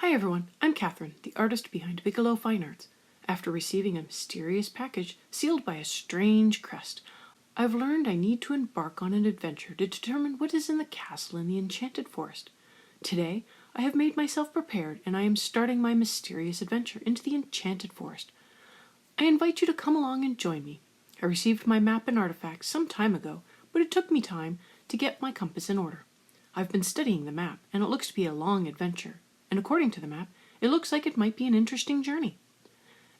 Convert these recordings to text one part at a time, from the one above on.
Hi everyone, I'm Catherine, the artist behind Bigelow Fine Arts. After receiving a mysterious package sealed by a strange crest, I've learned I need to embark on an adventure to determine what is in the castle in the Enchanted Forest. Today, I have made myself prepared and I am starting my mysterious adventure into the Enchanted Forest. I invite you to come along and join me. I received my map and artifacts some time ago, but it took me time to get my compass in order. I've been studying the map, and it looks to be a long adventure. And according to the map, it looks like it might be an interesting journey.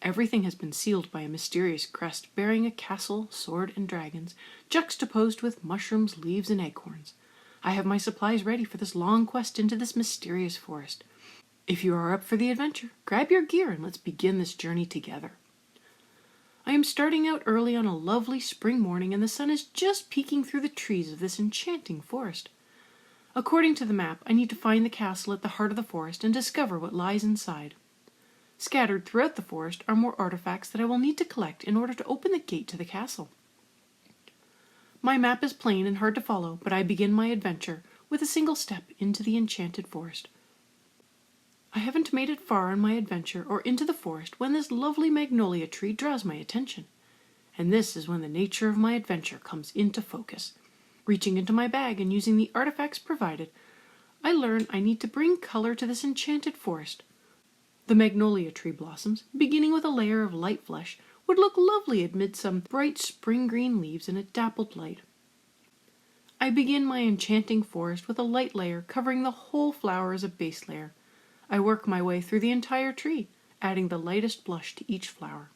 Everything has been sealed by a mysterious crest bearing a castle, sword, and dragons, juxtaposed with mushrooms, leaves, and acorns. I have my supplies ready for this long quest into this mysterious forest. If you are up for the adventure, grab your gear and let's begin this journey together. I am starting out early on a lovely spring morning and the sun is just peeking through the trees of this enchanting forest. According to the map, I need to find the castle at the heart of the forest and discover what lies inside. Scattered throughout the forest are more artifacts that I will need to collect in order to open the gate to the castle. My map is plain and hard to follow, but I begin my adventure with a single step into the Enchanted Forest. I haven't made it far on my adventure or into the forest when this lovely magnolia tree draws my attention. And this is when the nature of my adventure comes into focus. Reaching into my bag and using the artifacts provided, I learn I need to bring color to this enchanted forest. The magnolia tree blossoms, beginning with a layer of light flesh, would look lovely amid some bright spring green leaves in a dappled light. I begin my enchanting forest with a light layer covering the whole flower as a base layer. I work my way through the entire tree, adding the lightest blush to each flower.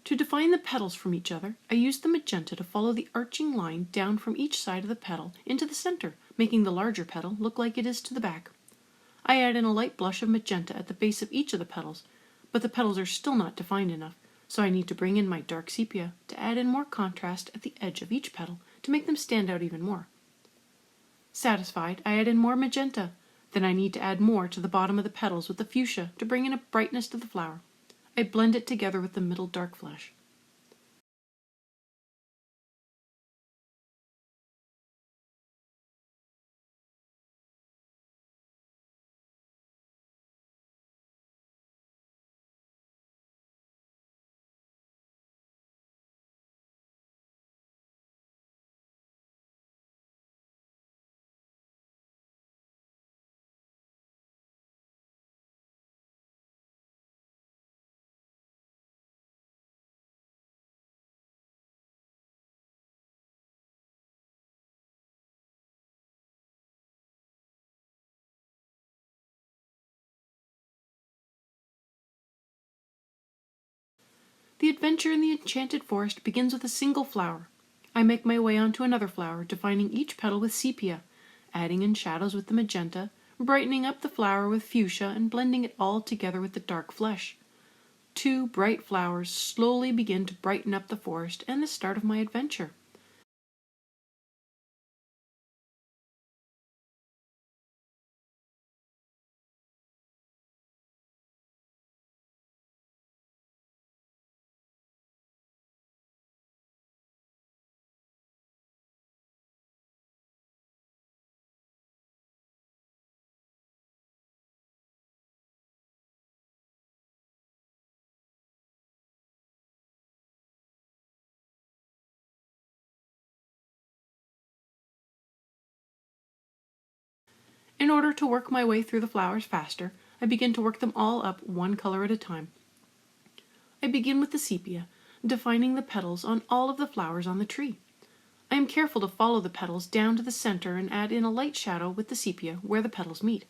To define the petals from each other, I use the magenta to follow the arching line down from each side of the petal into the center, making the larger petal look like it is to the back. I add in a light blush of magenta at the base of each of the petals, but the petals are still not defined enough, so I need to bring in my dark sepia to add in more contrast at the edge of each petal to make them stand out even more. Satisfied, I add in more magenta. Then I need to add more to the bottom of the petals with the fuchsia to bring in a brightness to the flower. I blend it together with the middle dark flesh. The adventure in the Enchanted Forest begins with a single flower. I make my way onto another flower, defining each petal with sepia, adding in shadows with the magenta, brightening up the flower with fuchsia, and blending it all together with the dark flesh. 2 bright flowers slowly begin to brighten up the forest and the start of my adventure. In order to work my way through the flowers faster, I begin to work them all up one color at a time. I begin with the sepia, defining the petals on all of the flowers on the tree. I am careful to follow the petals down to the center and add in a light shadow with the sepia where the petals meet.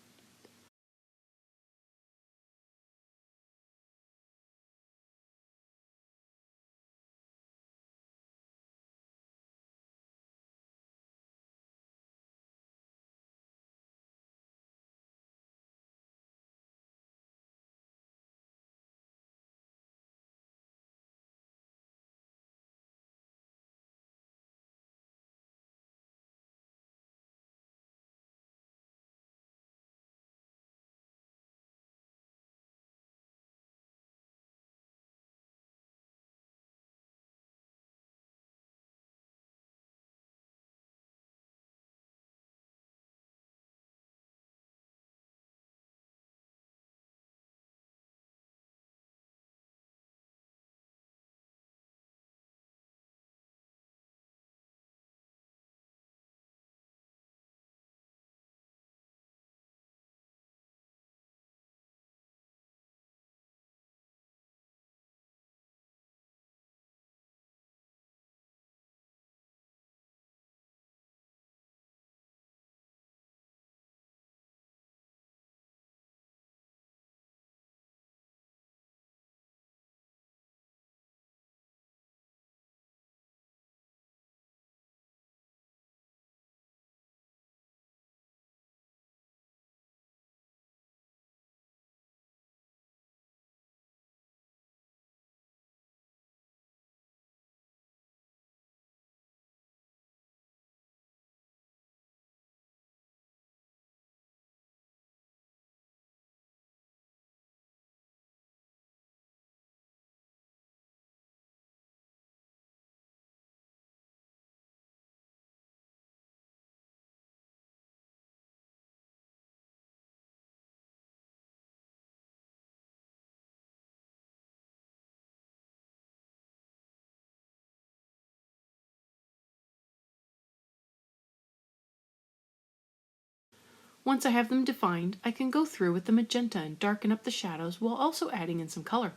Once I have them defined, I can go through with the magenta and darken up the shadows while also adding in some color.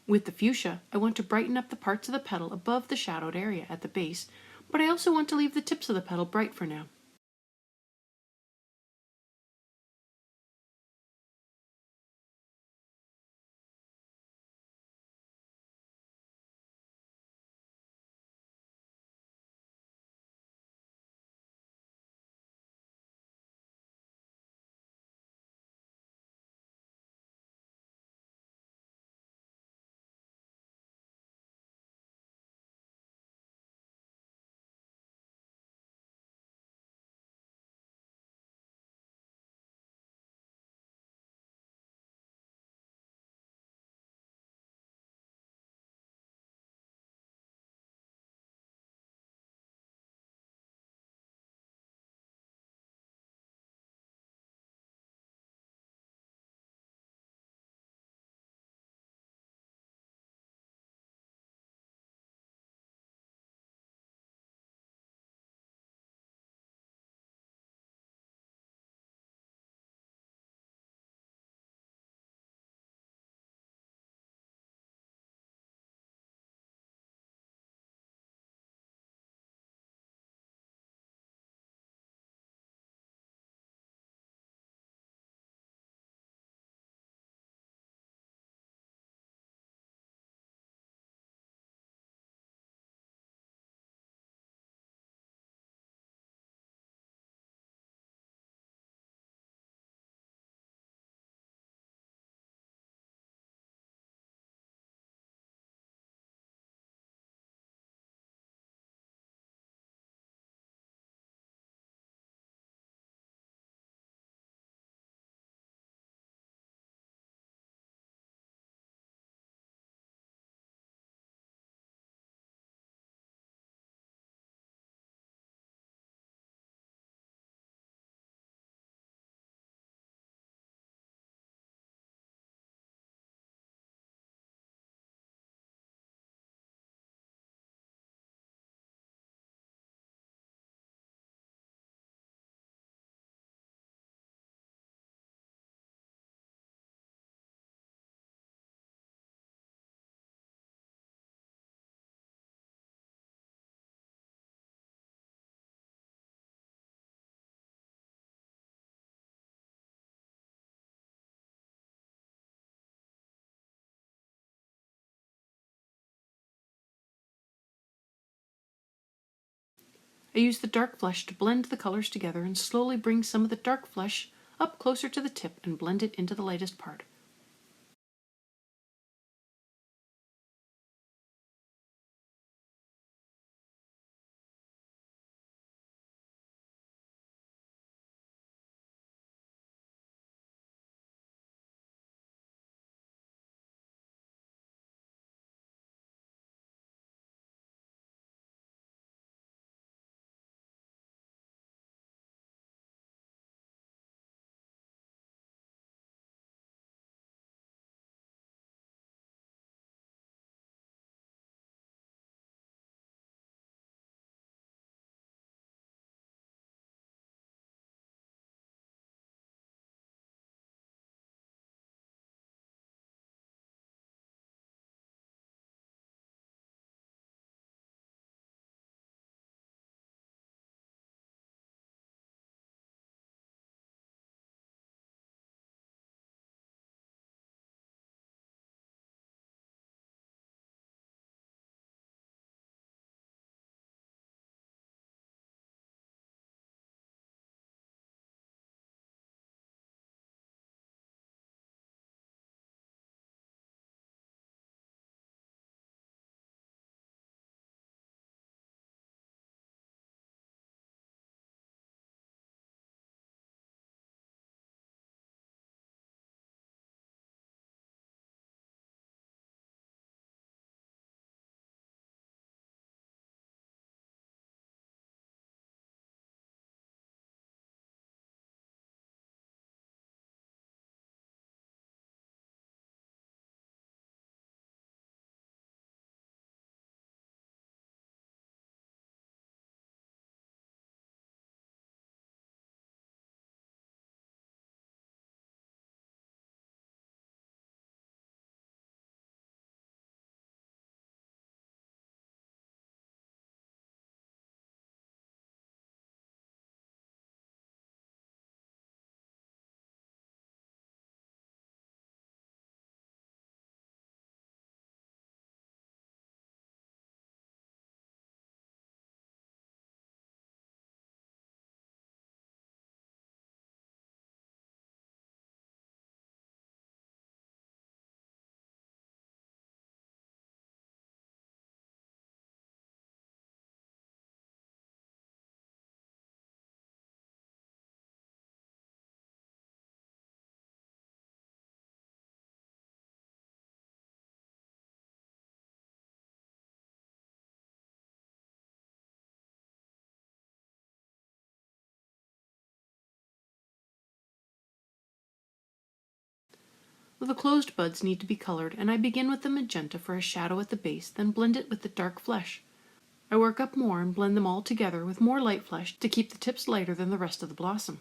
With the fuchsia, I want to brighten up the parts of the petal above the shadowed area at the base, but I also want to leave the tips of the petal bright for now. I use the dark flesh to blend the colors together and slowly bring some of the dark flesh up closer to the tip and blend it into the lightest part. The closed buds need to be colored, and I begin with the magenta for a shadow at the base, then blend it with the dark flesh. I work up more and blend them all together with more light flesh to keep the tips lighter than the rest of the blossom.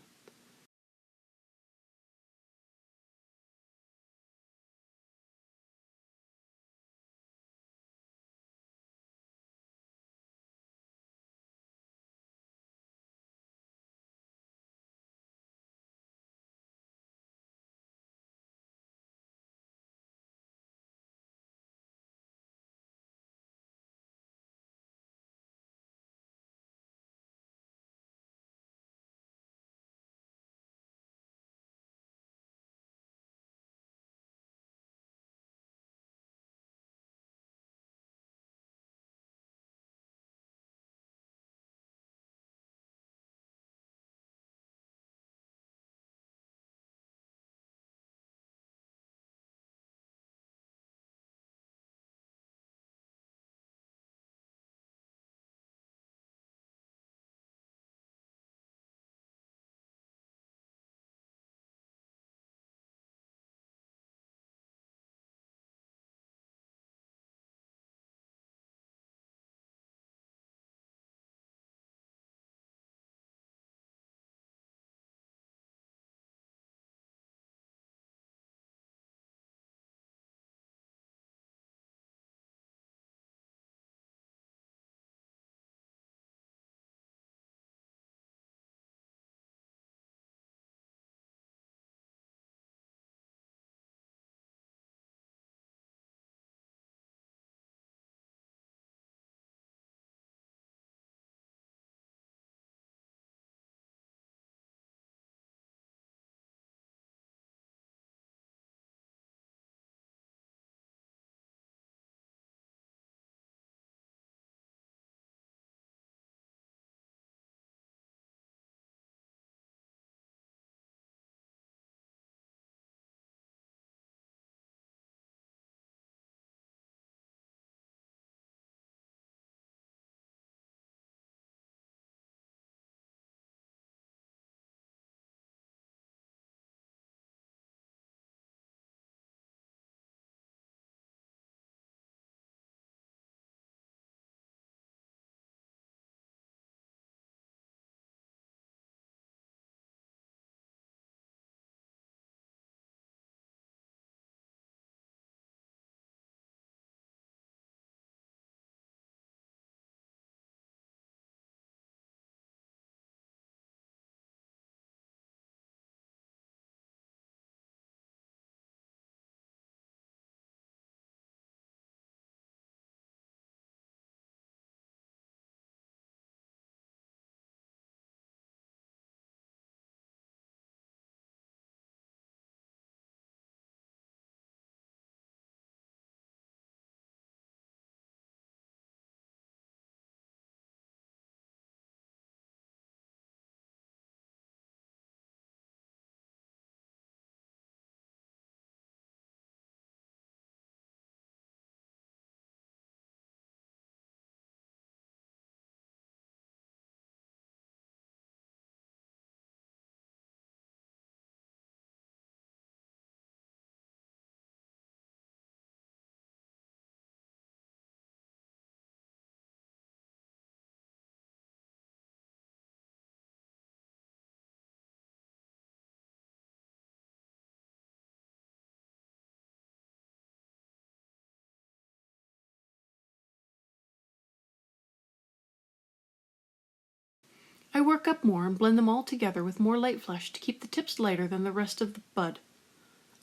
I work up more and blend them all together with more light flush to keep the tips lighter than the rest of the bud.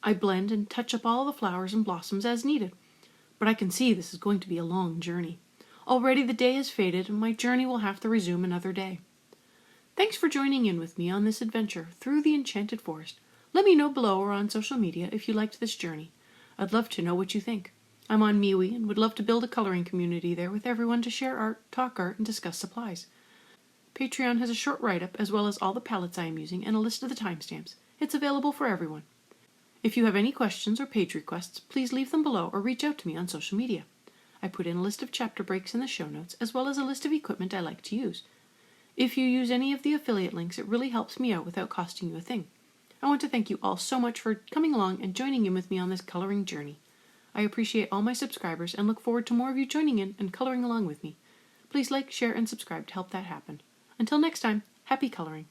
I blend and touch up all the flowers and blossoms as needed, but I can see this is going to be a long journey. Already the day has faded and my journey will have to resume another day. Thanks for joining in with me on this adventure through the Enchanted Forest. Let me know below or on social media if you liked this journey. I'd love to know what you think. I'm on MeWe and would love to build a coloring community there with everyone to share art, talk art, and discuss supplies. Patreon has a short write-up as well as all the palettes I am using and a list of the timestamps. It's available for everyone. If you have any questions or page requests, please leave them below or reach out to me on social media. I put in a list of chapter breaks in the show notes as well as a list of equipment I like to use. If you use any of the affiliate links, it really helps me out without costing you a thing. I want to thank you all so much for coming along and joining in with me on this coloring journey. I appreciate all my subscribers and look forward to more of you joining in and coloring along with me. Please like, share, and subscribe to help that happen. Until next time, happy coloring!